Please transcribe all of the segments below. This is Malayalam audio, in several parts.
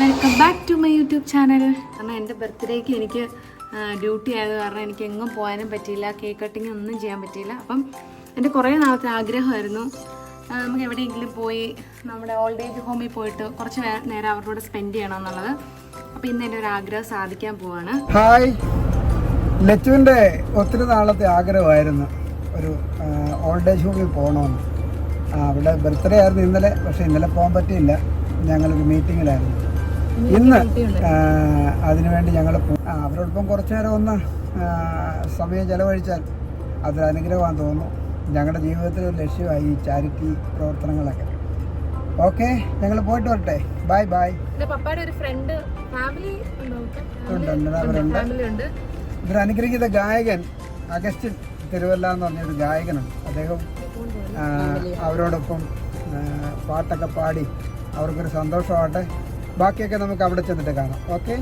Welcome back to my YouTube channel. കാരണം എൻ്റെ ബർത്ത്ഡേക്ക് എനിക്ക് ഡ്യൂട്ടി ആയത് കാരണം എനിക്ക് എങ്ങും പോകാനും പറ്റിയില്ല, കേക്ക് കട്ടിങ് ഒന്നും ചെയ്യാൻ പറ്റിയില്ല. അപ്പം എൻ്റെ കുറേ നാളത്തെ ആഗ്രഹമായിരുന്നു നമുക്ക് എവിടെയെങ്കിലും പോയി നമ്മുടെ ഓൾഡ് ഏജ് ഹോമിൽ പോയിട്ട് കുറച്ച് നേരം അവരോട് സ്പെൻഡ് ചെയ്യണം എന്നുള്ളത്. അപ്പോൾ ഇന്ന് എൻ്റെ ഒരു ആഗ്രഹം സാധിക്കാൻ പോവാണ്. ഹായ്, ലച്ചുവിൻ്റെ ഒത്തിരി നാളത്തെ ആഗ്രഹമായിരുന്നു ഒരു ഓൾഡ് ഏജ് ഹോമിൽ പോകണമെന്ന്. അവിടെ ബർത്ത്ഡേ ആയിരുന്നു ഇന്നലെ, പക്ഷേ ഇന്നലെ പോകാൻ പറ്റിയില്ല, ഞങ്ങളൊരു മീറ്റിങ്ങിലായിരുന്നു. ഇന്ന് അതിനുവേണ്ടി ഞങ്ങൾ അവരോടൊപ്പം കുറച്ചു നേരം ഒന്ന് സമയം ചെലവഴിച്ചാൽ അതൊരു അനുഗ്രഹമാണെന്ന് തോന്നുന്നു. ഞങ്ങളുടെ ജീവിതത്തിൽ ഒരു ലക്ഷ്യമായി ഈ ചാരിറ്റി പ്രവർത്തനങ്ങളൊക്കെ. ഓക്കെ, ഞങ്ങൾ പോയിട്ട് വരട്ടെ. Bye bye. പപ്പയുടെ ഒരു ഫ്രണ്ട് ഫാമിലി അവരുണ്ട്. ഇതൊരു അനുഗ്രഹീത ഗായകൻ അഗസ്റ്റിൻ തിരുവല്ല എന്ന് പറഞ്ഞൊരു ഗായകനുണ്ട്. അദ്ദേഹം അവരോടൊപ്പം പാട്ടൊക്കെ പാടി അവർക്കൊരു സന്തോഷമാവട്ടെ. ബാക്കിയൊക്കെ നമുക്ക് അവിടെ ചെന്നിട്ട് കാണാം. ഓക്കെ.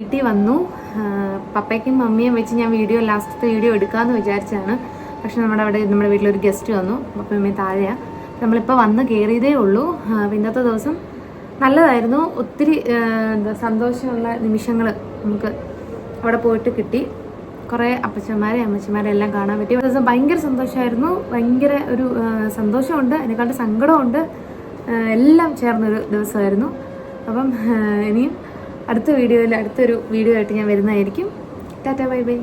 വീട്ടിൽ വന്നു. പപ്പയ്ക്കും മമ്മിയും വെച്ച് ഞാൻ ലാസ്റ്റത്തെ വീഡിയോ എടുക്കാമെന്ന് വിചാരിച്ചതാണ്. പക്ഷെ നമ്മുടെ വീട്ടിലൊരു ഗസ്റ്റ് വന്നു. പപ്പയും മമ്മിയും താഴെയാണ്. നമ്മളിപ്പോൾ വന്ന് കയറിയതേ ഉള്ളൂ. ഇന്നത്തെ ദിവസം നല്ലതായിരുന്നു. ഒത്തിരി സന്തോഷമുള്ള നിമിഷങ്ങൾ നമുക്ക് അവിടെ പോയിട്ട് കിട്ടി. കുറേ അമ്മച്ചിമാരെ എല്ലാം കാണാൻ പറ്റി. ദിവസം ഭയങ്കര സന്തോഷമായിരുന്നു. ഭയങ്കര ഒരു സന്തോഷമുണ്ട്, അതിനെക്കാളും സങ്കടമുണ്ട്, എല്ലാം ചേർന്നൊരു ദിവസമായിരുന്നു. അപ്പം ഇനിയും അടുത്തൊരു വീഡിയോ ആയിട്ട് ഞാൻ വരുന്നതായിരിക്കും. Tata, bye bye.